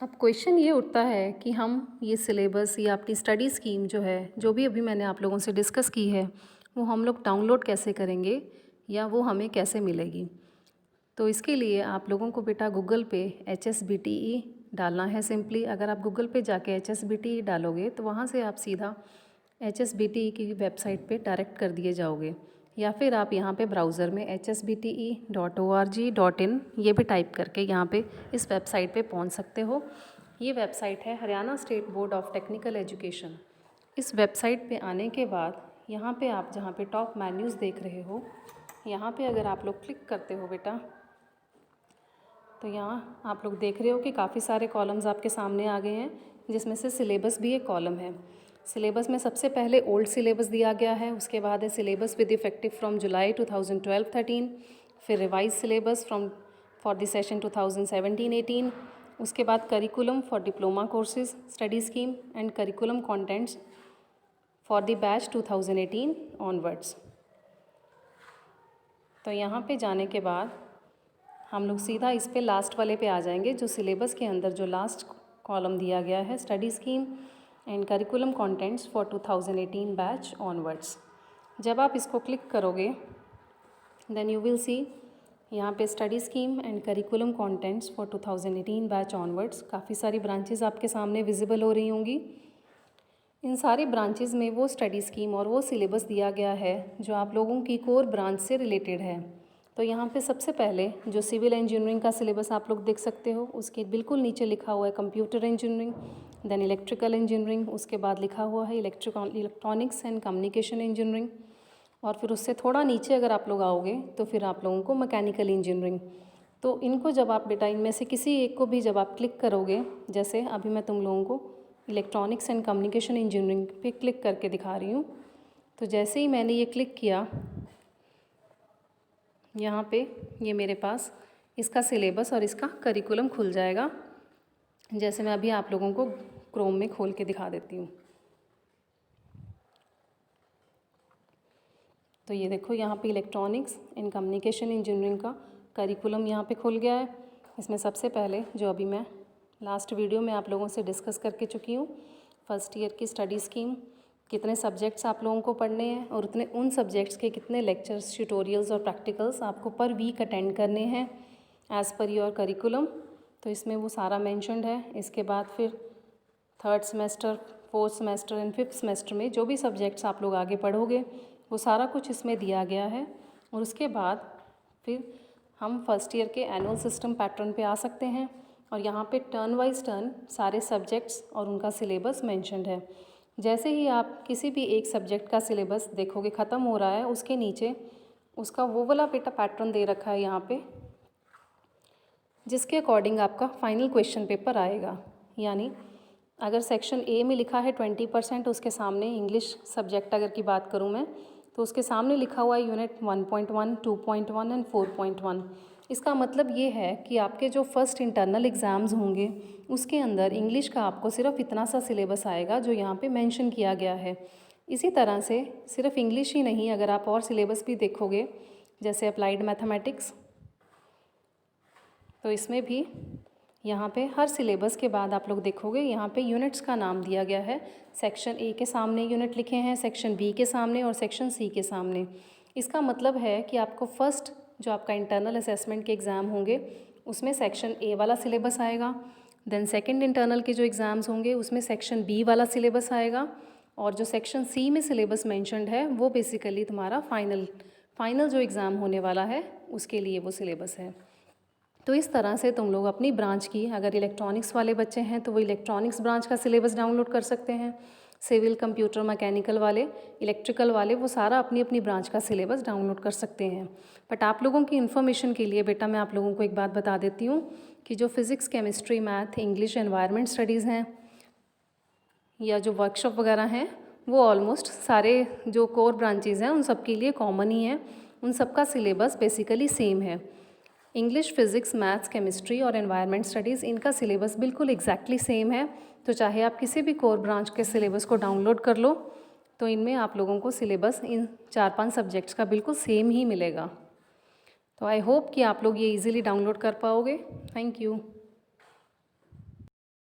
अब क्वेश्चन ये उठता है कि हम ये सिलेबस या अपनी स्टडी स्कीम जो है, जो भी अभी मैंने आप लोगों से डिस्कस की है, वो हम लोग डाउनलोड कैसे करेंगे या वो हमें कैसे मिलेगी। तो इसके लिए आप लोगों को बेटा गूगल पे HSBTE डालना है। सिंपली अगर आप गूगल पे जाके HSBTE डालोगे तो वहाँ से आप सीधा HSBTE की वेबसाइट पे डायरेक्ट कर दिए जाओगे, या फिर आप यहाँ पे ब्राउज़र में hsbte.org.in ये भी टाइप करके यहाँ पे इस वेबसाइट पे पहुँच सकते हो। ये वेबसाइट है Haryana state board of technical education. इस वेबसाइट पे आने के बाद यहाँ पे आप जहाँ पे टॉप मेन्यूज़ देख रहे हो, यहाँ पे अगर आप लोग क्लिक करते हो बेटा, तो यहाँ आप लोग देख रहे हो कि काफ़ी सारे कॉलम्स आपके सामने आ गए हैं, जिसमें से सिलेबस भी एक कॉलम है। सिलेबस में सबसे पहले ओल्ड सिलेबस दिया गया है, उसके बाद है सिलेबस विद इफेक्टिव फ्रॉम जुलाई 2012-13, फिर revise syllabus from for the session 2017-18, उसके बाद curriculum for diploma courses study scheme and curriculum contents for the batch 2018 onwards. तो यहाँ पे जाने के बाद हम लोग सीधा इस पे लास्ट वाले पे आ जाएंगे, जो सिलेबस के अंदर जो लास्ट कॉलम दिया गया है, study scheme and curriculum contents for 2018 batch onwards. जब आप इसको क्लिक करोगे देन यू विल सी यहाँ पे study scheme and curriculum contents for 2018 batch onwards काफ़ी सारी ब्रांचेस आपके सामने विजिबल हो रही होंगी। इन सारी ब्रांचेस में वो स्टडी स्कीम और वो सिलेबस दिया गया है जो आप लोगों की कोर ब्रांच से रिलेटेड है। तो यहाँ पे सबसे पहले जो सिविल इंजीनियरिंग का सिलेबस आप लोग देख सकते हो, उसके बिल्कुल नीचे लिखा हुआ है computer engineering, then electrical engineering, उसके बाद लिखा हुआ है इलेक्ट्रॉनिक्स एंड कम्युनिकेशन इंजीनियरिंग, और फिर उससे थोड़ा नीचे अगर आप लोग आओगे तो फिर आप लोगों को मैकेनिकल इंजीनियरिंग। तो इनको जब आप बेटा इनमें से किसी एक को भी जब आप क्लिक करोगे, जैसे अभी मैं तुम लोगों को इलेक्ट्रॉनिक्स एंड कम्युनिकेशन इंजीनियरिंग पे क्लिक करके दिखा रही हूँ, तो जैसे ही मैंने ये क्लिक किया, यहाँ पे ये मेरे पास इसका सिलेबस और इसका करिकुलम खुल जाएगा। जैसे मैं अभी आप लोगों को क्रोम में खोल के दिखा देती हूँ। तो ये देखो यहाँ पे इलेक्ट्रॉनिक्स एंड कम्युनिकेशन इंजीनियरिंग का करिकुलम यहाँ पे खुल गया है। इसमें सबसे पहले जो अभी मैं लास्ट वीडियो में आप लोगों से डिस्कस करके चुकी हूँ, फर्स्ट ईयर की स्टडी स्कीम, कितने सब्जेक्ट्स आप लोगों को पढ़ने हैं और उतने उन सब्जेक्ट्स के कितने लेक्चर्स, ट्यूटोरियल्स और प्रैक्टिकल्स आपको पर वीक अटेंड करने हैं एज़ पर योर करिकुलम। तो इसमें वो सारा मेंशन्ड है। इसके बाद फिर third semester, fourth semester and fifth semester में जो भी सब्जेक्ट्स आप लोग आगे पढ़ोगे वो सारा कुछ इसमें दिया गया है। और उसके बाद फिर हम फर्स्ट ईयर के एनुअल सिस्टम पैटर्न पे आ सकते हैं, और यहाँ पे टर्न वाइज टर्न सारे सब्जेक्ट्स और उनका सिलेबस मेंशन्ड है। जैसे ही आप किसी भी एक सब्जेक्ट का सिलेबस देखोगे ख़त्म हो रहा है, उसके नीचे उसका वो वाला बेटा पैटर्न दे रखा है यहाँ पे, जिसके अकॉर्डिंग आपका फाइनल क्वेश्चन पेपर आएगा। यानी अगर सेक्शन ए में लिखा है 20%, उसके सामने इंग्लिश सब्जेक्ट अगर की बात करूँ मैं, तो उसके सामने लिखा हुआ है यूनिट 1.1, 2.1 एंड 4.1। इसका मतलब ये है कि आपके जो फर्स्ट इंटरनल एग्ज़ाम्स होंगे उसके अंदर इंग्लिश का आपको सिर्फ इतना सा सिलेबस आएगा जो यहाँ पे मेंशन किया गया है। इसी तरह से सिर्फ इंग्लिश ही नहीं, अगर आप और सिलेबस भी देखोगे जैसे अप्लाइड मैथमेटिक्स, तो इसमें भी यहाँ पे हर सिलेबस के बाद आप लोग देखोगे यहाँ पे यूनिट्स का नाम दिया गया है। सेक्शन ए के सामने यूनिट लिखे हैं, सेक्शन बी के सामने और सेक्शन सी के सामने। इसका मतलब है कि आपको फर्स्ट जो आपका इंटरनल असेसमेंट के एग्ज़ाम होंगे उसमें सेक्शन ए वाला सिलेबस आएगा, देन सेकेंड इंटरनल के जो एग्ज़ाम्स होंगे उसमें सेक्शन बी वाला सिलेबस आएगा, और जो सेक्शन सी में सिलेबस मैंशनड है वो बेसिकली तुम्हारा फाइनल जो एग्ज़ाम होने वाला है उसके लिए वो सिलेबस है। तो इस तरह से तुम लोग अपनी ब्रांच की, अगर इलेक्ट्रॉनिक्स वाले बच्चे हैं तो वो इलेक्ट्रॉनिक्स ब्रांच का सिलेबस डाउनलोड कर सकते हैं, सिविल, कंप्यूटर, मैकेनिकल वाले, इलेक्ट्रिकल वाले वो सारा अपनी अपनी ब्रांच का सिलेबस डाउनलोड कर सकते हैं। बट आप लोगों की इन्फॉर्मेशन के लिए बेटा मैं आप लोगों को एक बात बता देती हूँ कि जो physics, chemistry, math, English, environment studies हैं या जो वर्कशॉप वगैरह हैं, वो ऑलमोस्ट सारे जो कोर ब्रांचेज़ हैं उन सब के लिए कॉमन ही है। उन सब का सिलेबस बेसिकली सेम है। इंग्लिश, फिज़िक्स, मैथ्स, केमिस्ट्री और एनवायरनमेंट स्टडीज़, इनका सिलेबस बिल्कुल एग्जैक्टली सेम है। तो चाहे आप किसी भी कोर ब्रांच के सिलेबस को डाउनलोड कर लो, तो इनमें आप लोगों को सिलेबस इन 4-5 सब्जेक्ट्स का बिल्कुल सेम ही मिलेगा। तो आई होप कि आप लोग ये इजीली डाउनलोड कर पाओगे। Thank you.